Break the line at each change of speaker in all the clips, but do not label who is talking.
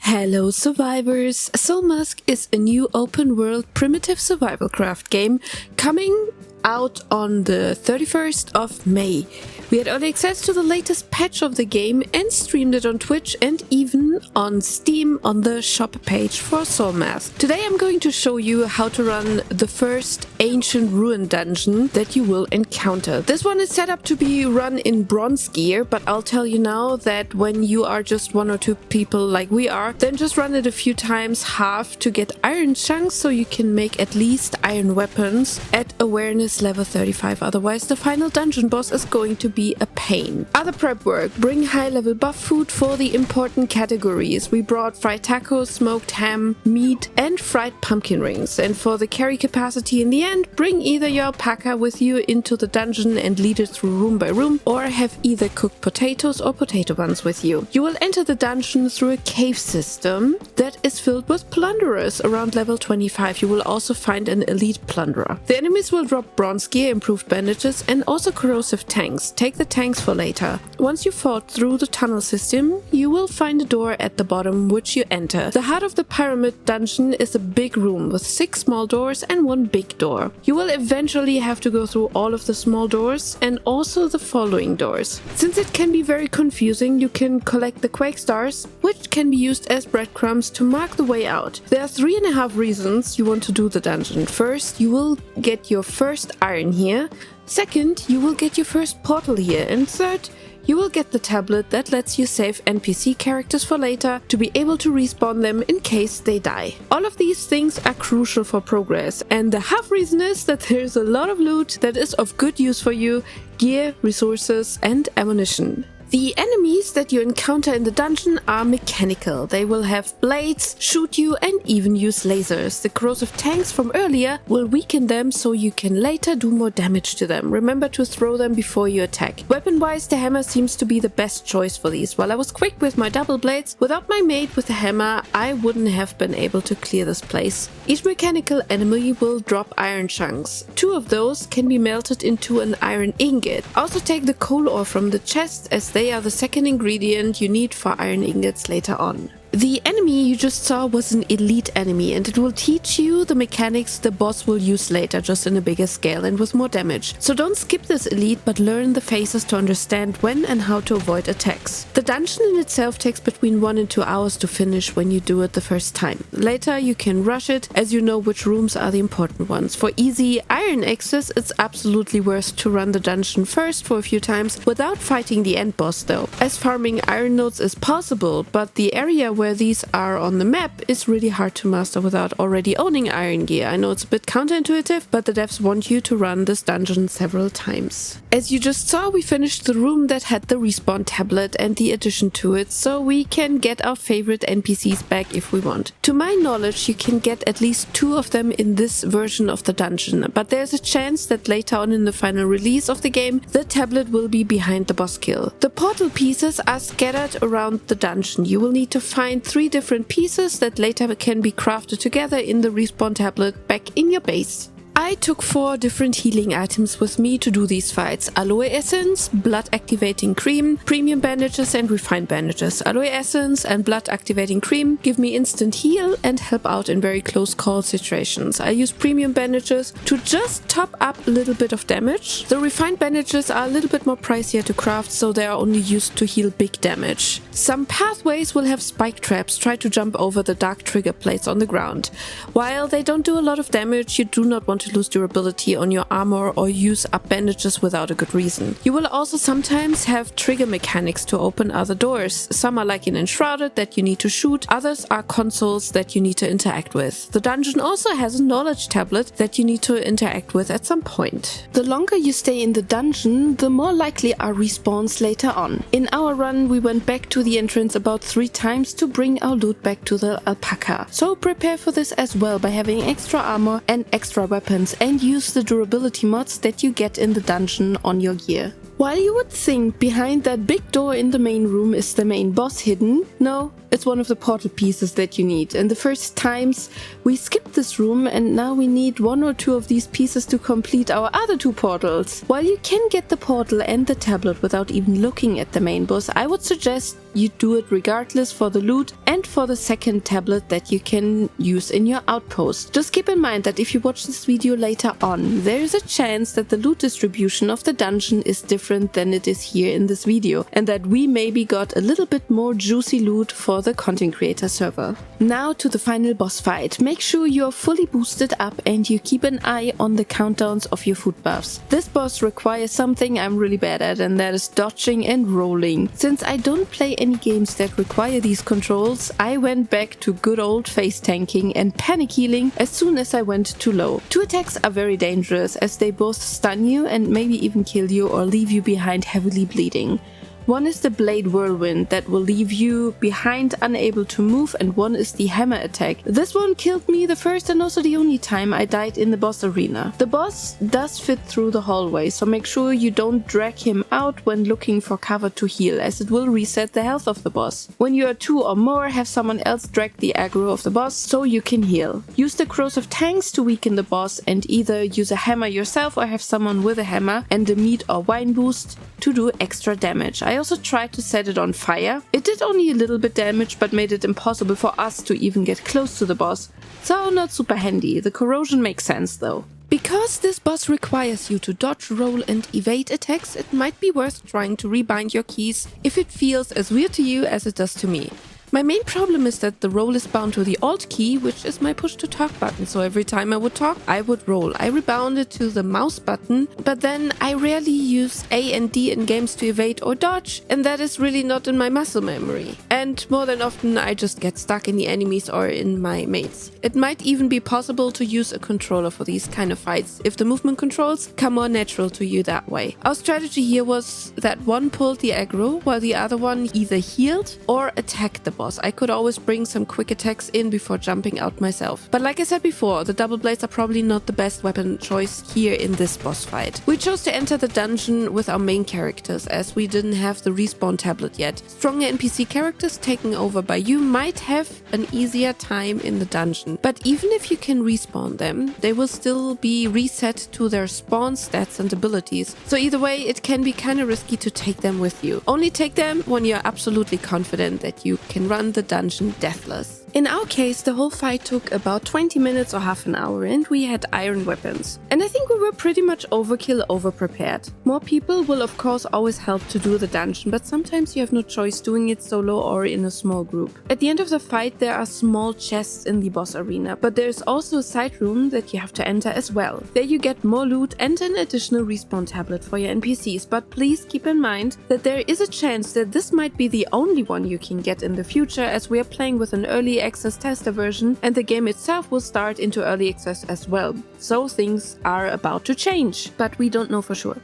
Hello survivors! Soulmask is a new open world primitive survival craft game coming out on the 31st of May. We had early access to the latest patch of the game and streamed it on Twitch and even on Steam on the shop page for Soulmask. Today I'm going to show you how to run the first ancient ruin dungeon that you will encounter. This one is set up to be run in bronze gear, but I'll tell you now that when you are just one or two people like we are, then just run it a few times half to get iron chunks so you can make at least iron weapons at awareness level 35, otherwise the final dungeon boss is going to be a pain. Other prep work: bring high level buff food for the important categories. We brought fried tacos, smoked ham, meat and fried pumpkin rings. And for the carry capacity in the end, bring either your alpaca with you into the dungeon and lead it through room by room, or have either cooked potatoes or potato buns with you. You will enter the dungeon through a cave system that is filled with plunderers. Around level 25 you will also find an elite plunderer. The enemies will drop bronze gear, improved bandages and also corrosive tanks. Take the tanks for later. Once you fought through the tunnel system, you will find a door at the bottom which you enter. The heart of the pyramid dungeon is a big room with 6 small doors and 1 big door. You will eventually have to go through all of the small doors and also the following doors. Since it can be very confusing, you can collect the quake stars, which can be used as breadcrumbs to mark the way out. There are 3.5 reasons you want to do the dungeon. First, you will get your first iron here. Second, you will get your first portal here. And third, you will get the tablet that lets you save NPC characters for later to be able to respawn them in case they die. All of these things are crucial for progress, and the half reason is that there's a lot of loot that is of good use for you: gear, resources and ammunition. The enemies that you encounter in the dungeon are mechanical. They will have blades, shoot you and even use lasers. The corrosive tanks from earlier will weaken them so you can later do more damage to them. Remember to throw them before you attack. Weapon-wise, the hammer seems to be the best choice for these. While I was quick with my double blades, without my mate with the hammer, I wouldn't have been able to clear this place. Each mechanical enemy will drop iron chunks. 2 of those can be melted into an iron ingot. Also take the coal ore from the chest, as they are the second ingredient you need for iron ingots later on. The enemy you just saw was an elite enemy, and it will teach you the mechanics the boss will use later, just in a bigger scale and with more damage. So don't skip this elite, but learn the phases to understand when and how to avoid attacks. The dungeon in itself takes between 1 and 2 hours to finish when you do it the first time. Later you can rush it, as you know which rooms are the important ones. For easy iron access, it's absolutely worth to run the dungeon first for a few times without fighting the end boss though, as farming iron nodes is possible, but the area where these are on the map is really hard to master without already owning iron gear. I know it's a bit counterintuitive, but the devs want you to run this dungeon several times. As you just saw, we finished the room that had the respawn tablet and the addition to it, so we can get our favorite NPCs back if we want. To my knowledge, you can get at least 2 of them in this version of the dungeon, but there's a chance that later on in the final release of the game, the tablet will be behind the boss kill. The portal pieces are scattered around the dungeon. You will need to find 3 different pieces that later can be crafted together in the respawn tablet back in your base. I took 4 different healing items with me to do these fights: aloe essence, blood activating cream, premium bandages and refined bandages. Aloe essence and blood activating cream give me instant heal and help out in very close call situations. I use premium bandages to just top up a little bit of damage. The refined bandages are a little bit more pricier to craft, so they are only used to heal big damage. Some pathways will have spike traps. Try to jump over the dark trigger plates on the ground. While they don't do a lot of damage, you do not want to lose durability on your armor or use up bandages without a good reason. You will also sometimes have trigger mechanics to open other doors. Some are like in Enshrouded that you need to shoot, others are consoles that you need to interact with. The dungeon also has a knowledge tablet that you need to interact with at some point. The longer you stay in the dungeon, the more likely are respawns later on. In our run, we went back to the entrance about 3 times to bring our loot back to the alpaca. So prepare for this as well by having extra armor and extra weapons, and use the durability mods that you get in the dungeon on your gear. While you would think behind that big door in the main room is the main boss hidden, no, it's one of the portal pieces that you need. And the first times we skipped this room and now we need 1 or 2 of these pieces to complete our other 2 portals. While you can get the portal and the tablet without even looking at the main boss, I would suggest you do it regardless for the loot and for the second tablet that you can use in your outpost. Just keep in mind that if you watch this video later on, there is a chance that the loot distribution of the dungeon is different than it is here in this video, and that we maybe got a little bit more juicy loot for the content creator server. Now to the final boss fight. Make sure you're fully boosted up and you keep an eye on the countdowns of your food buffs. This boss requires something I'm really bad at, and that is dodging and rolling. Since I don't play any games that require these controls, I went back to good old face tanking and panic healing as soon as I went too low. 2 attacks are very dangerous as they both stun you and maybe even kill you or leave you behind heavily bleeding. One is the Blade Whirlwind that will leave you behind unable to move, and one is the Hammer attack. This one killed me the first and also the only time I died in the boss arena. The boss does fit through the hallway, so make sure you don't drag him out when looking for cover to heal, as it will reset the health of the boss. When you are 2 or more, have someone else drag the aggro of the boss so you can heal. Use the corrosive tanks to weaken the boss, and either use a hammer yourself or have someone with a hammer and a meat or wine boost to do extra damage. I also tried to set it on fire. It did only a little bit damage but made it impossible for us to even get close to the boss, so not super handy. The corrosion makes sense though. Because this boss requires you to dodge, roll and evade attacks, it might be worth trying to rebind your keys if it feels as weird to you as it does to me. My main problem is that the roll is bound to the Alt key, which is my push to talk button, so every time I would talk, I would roll. I rebound it to the mouse button, but then I rarely use A and D in games to evade or dodge, and that is really not in my muscle memory. And more than often I just get stuck in the enemies or in my mates. It might even be possible to use a controller for these kind of fights, if the movement controls come more natural to you that way. Our strategy here was that one pulled the aggro, while the other one either healed or attacked the boss. I could always bring some quick attacks in before jumping out myself. But like I said before, the double blades are probably not the best weapon choice here in this boss fight. We chose to enter the dungeon with our main characters, as we didn't have the respawn tablet yet. Stronger NPC characters taken over by you might have an easier time in the dungeon. But even if you can respawn them, they will still be reset to their spawn stats and abilities. So either way, it can be kinda risky to take them with you. Only take them when you're absolutely confident that you can run the dungeon deathless. In our case, the whole fight took about 20 minutes or half an hour and we had iron weapons. And I think we were pretty much overkill overprepared. More people will of course always help to do the dungeon, but sometimes you have no choice doing it solo or in a small group. At the end of the fight there are small chests in the boss arena, but there's also a side room that you have to enter as well. There you get more loot and an additional respawn tablet for your NPCs, but please keep in mind that there is a chance that this might be the only one you can get in the future, as we are playing with an early access tester version and the game itself will start into early access as well. So things are about to change, but we don't know for sure.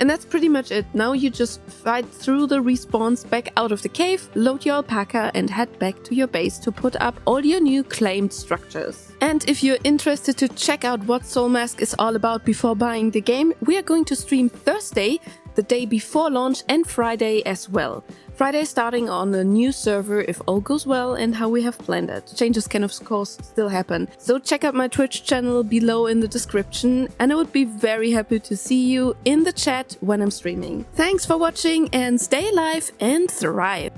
And that's pretty much it. Now you just fight through the respawns back out of the cave, load your alpaca and head back to your base to put up all your new claimed structures. And if you're interested to check out what Soulmask is all about before buying the game, we are going to stream Thursday, the day before launch, and Friday as well. Friday starting on a new server if all goes well and how we have planned it. Changes can of course still happen. So check out my Twitch channel below in the description and I would be very happy to see you in the chat when I'm streaming. Thanks for watching and stay alive and thrive!